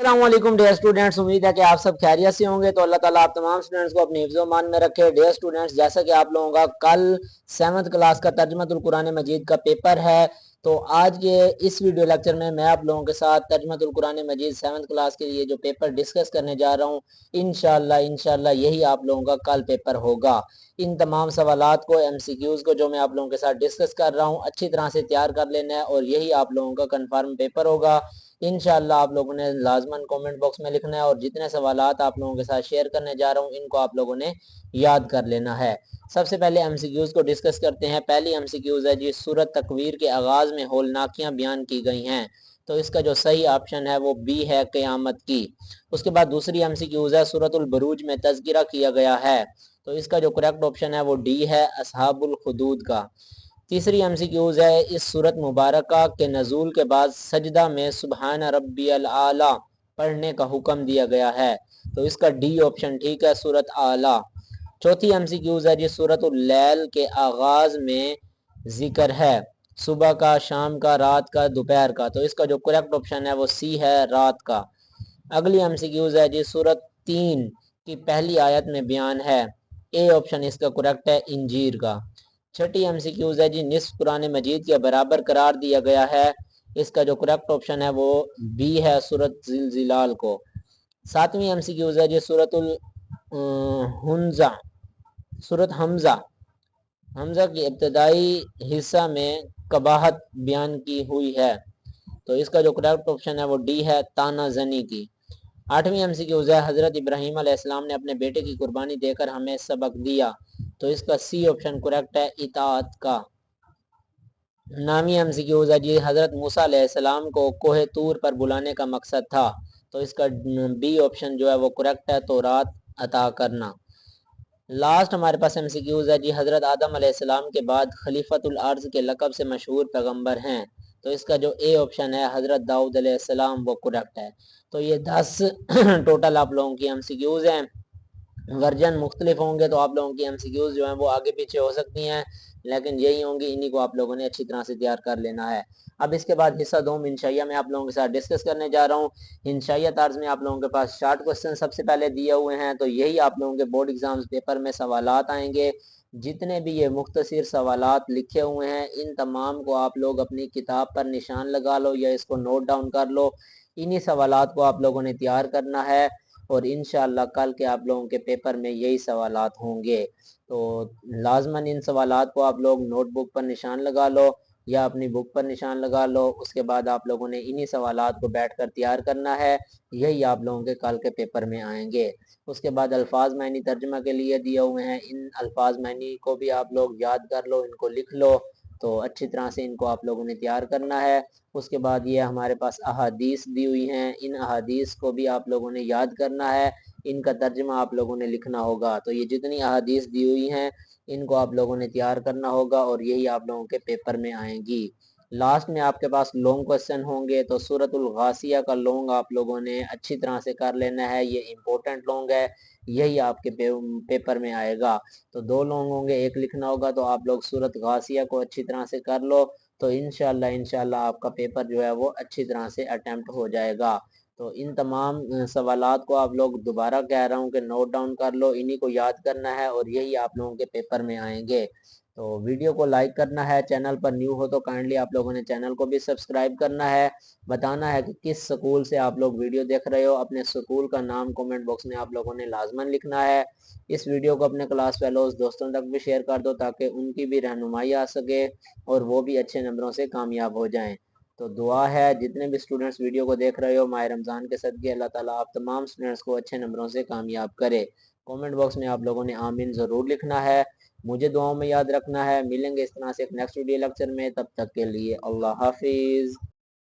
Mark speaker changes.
Speaker 1: अस्सलामुअलैकुम dear students, उम्मीद है कि आप सब खैरियत से होंगे। तो अल्लाह ताला आप तमाम स्टूडेंट्स को अपने हिफ्ज़ मान में रखे। डियर स्टूडेंट्स, जैसा कि आप लोगों का कल 7th क्लास का तर्जुमतुल कुरान मजीद का पेपर है, तो आज के इस वीडियो लेक्चर में मैं आप लोगों के साथ तर्जुमतुल कुरान मजीद 7th क्लास के लिए जो पेपर डिस्कस करने जा रहा हूँ। इंशाल्लाह यही आप लोगों का कल पेपर होगा। इन तमाम सवालात को, MCQs को जो मैं आप लोगों के साथ डिस्कस कर रहा हूँ, अच्छी तरह से तैयार कर लेना है और यही आप लोगों का कन्फर्म पेपर होगा। इंशाल्लाह आप लोगों ने लाजमन कमेंट बॉक्स में लिखना है और जितने सवालात आप लोगों के साथ शेयर करने जा रहा हूँ इनको आप लोगों ने याद कर लेना है। सबसे पहले MCQs को डिस्कस करते हैं। पहली MCQs है जी, सूरत तकवीर के आगाज में होलनाकियां बयान की गई हैं, तो इसका जो सही ऑप्शन है वो बी है, क़यामत की। उसके बाद दूसरी MCQs है, सूरतुल बुरूज में तज़किरा किया गया है, तो इसका जो करेक्ट ऑप्शन है वो डी है, असहाबुल खुदूद का। तीसरी MCQs है, इस सूरत मुबारक के नज़ूल के बाद सजदा में सुबहान रब्बियल आला पढ़ने का हुक्म दिया गया है, तो इसका डी ऑप्शन ठीक है, सूरत आला। चौथी MCQs है जी, सूरतुल लैल के आगाज में जिक्र है सुबह का, शाम का, रात का, दोपहर का, तो इसका जो करेक्ट ऑप्शन है वो सी है, रात का। अगली MCQs है जी, सूरत 3 की पहली आयत में बयान है, ए ऑप्शन इसका करेक्ट है, इंजीर का। छठी MCQs है जी, निस्फ कुरान मजीद के बराबर करार दिया गया है, इसका जो करेक्ट ऑप्शन है वो बी है, सूरत जिलजिलाल को। सातवीं MCQs है जी, सूरतुल हुंजा सूरत हमजा की इब्तदाई हिस्सा में कबाहत बयान की हुई है, तो इसका जो करेक्ट ऑप्शन है वो डी है, ताना जनी की। आठवीं MCQs है, हजरत इब्राहीम अलैहिस्सलाम ने अपने बेटे की कुर्बानी देकर हमें सबक दिया, तो इसका सी ऑप्शन करेक्ट है, इताअत का। नौवीं MCQs है जी, हजरत मूसा अलैहिस्सलाम को कोहे तूर पर बुलाने का मकसद था, तो इसका बी ऑप्शन जो है वो करेक्ट है, तौरात अता करना। लास्ट हमारे पास MCQs है जी, हजरत आदम अलैहिस्सलाम के बाद खलीफतुल अर्ज के लक़ब से मशहूर पैगंबर हैं, तो इसका जो ए ऑप्शन है, हजरत दाऊद अलैहिस्सलाम, वो करेक्ट है। तो ये 10 टोटल आप लोगों की MCQs हैं। वर्जन मुख्तलिफ होंगे तो आप लोगों की MCQs जो हैं वो आगे पीछे हो सकती हैं, लेकिन यही होंगी, इन्हीं को आप लोगों ने अच्छी तरह से तैयार कर लेना है। अब इसके बाद हिस्सा 2 इंशाइया में आप लोगों के साथ डिस्कस करने जा रहा हूँ। इंशाइया तर्ज में आप लोगों के पास शार्ट क्वेश्चन सबसे पहले दिए हुए हैं, तो यही आप लोगों के बोर्ड एग्जाम्स पेपर में सवालात आएंगे। जितने भी ये मुख्तसर सवालात लिखे हुए हैं इन तमाम को आप लोग अपनी किताब पर निशान लगा लो या इसको नोट डाउन कर लो। इन्हीं सवालात को आप लोगों ने तैयार करना है और इंशाअल्लाह कल के आप लोगों के पेपर में यही सवालात होंगे। तो लाजमन इन सवालात को आप लोग नोटबुक पर निशान लगा लो या अपनी बुक पर निशान लगा लो। उसके बाद आप लोगों ने इन्हीं सवालात को बैठकर तैयार करना है, यही आप लोगों के कल के पेपर में आएंगे। उसके बाद अल्फाज मायनी तर्जमा के लिए दिए हुए हैं, इन अल्फाज मायनी को भी आप लोग याद कर लो, इनको लिख लो, तो अच्छी तरह से इनको आप लोगों ने तैयार करना है। उसके बाद ये हमारे पास अहादीस दी हुई हैं, इन अहादीस को भी आप लोगों ने याद करना है, इनका तर्जमा आप लोगों ने लिखना होगा। तो ये जितनी अहादीस दी हुई हैं इनको आप लोगों ने तैयार करना होगा और यही आप लोगों के पेपर में आएंगी। लास्ट में आपके पास लॉन्ग क्वेश्चन होंगे, तो सूरतुल गासिया का लॉन्ग आप लोगों ने अच्छी तरह से कर लेना है, ये इम्पोर्टेंट लॉन्ग है, यही आपके पेपर में आएगा। तो 2 लॉन्ग होंगे, एक लिखना होगा, तो आप लोग सूरत गासिया को अच्छी तरह से कर लो, तो इंशाल्लाह आपका पेपर जो है वो अच्छी तरह से अटेम्प्ट हो जाएगा। तो इन तमाम सवालात को आप लोग दोबारा कह रहा हूँ कि नोट डाउन कर लो, इन्हीं को याद करना है और यही आप लोगों के पेपर में आएंगे। तो वीडियो को लाइक करना है, चैनल पर न्यू हो तो काइंडली आप लोगों ने चैनल को भी सब्सक्राइब करना है। बताना है कि किस स्कूल से आप लोग वीडियो देख रहे हो, अपने स्कूल का नाम कमेंट बॉक्स में आप लोगों ने लाजमन लिखना है। इस वीडियो को अपने क्लास फेलोज दोस्तों तक भी शेयर कर दो ताकि उनकी भी रहनुमाई आ सके और वो भी अच्छे नंबरों से कामयाब हो जाएं। तो दुआ है जितने भी स्टूडेंट्स वीडियो को देख रहे हो, माह रमज़ान के सदक़े अल्लाह ताला आप तमाम स्टूडेंट्स को अच्छे नंबरों से कामयाब करे। कमेंट बॉक्स में आप लोगों ने आमीन ज़रूर लिखना है, मुझे दुआओं में याद रखना है। मिलेंगे इस तरह से एक नेक्स्ट वीडियो लेक्चर में, तब तक के लिए अल्लाह हाफिज़।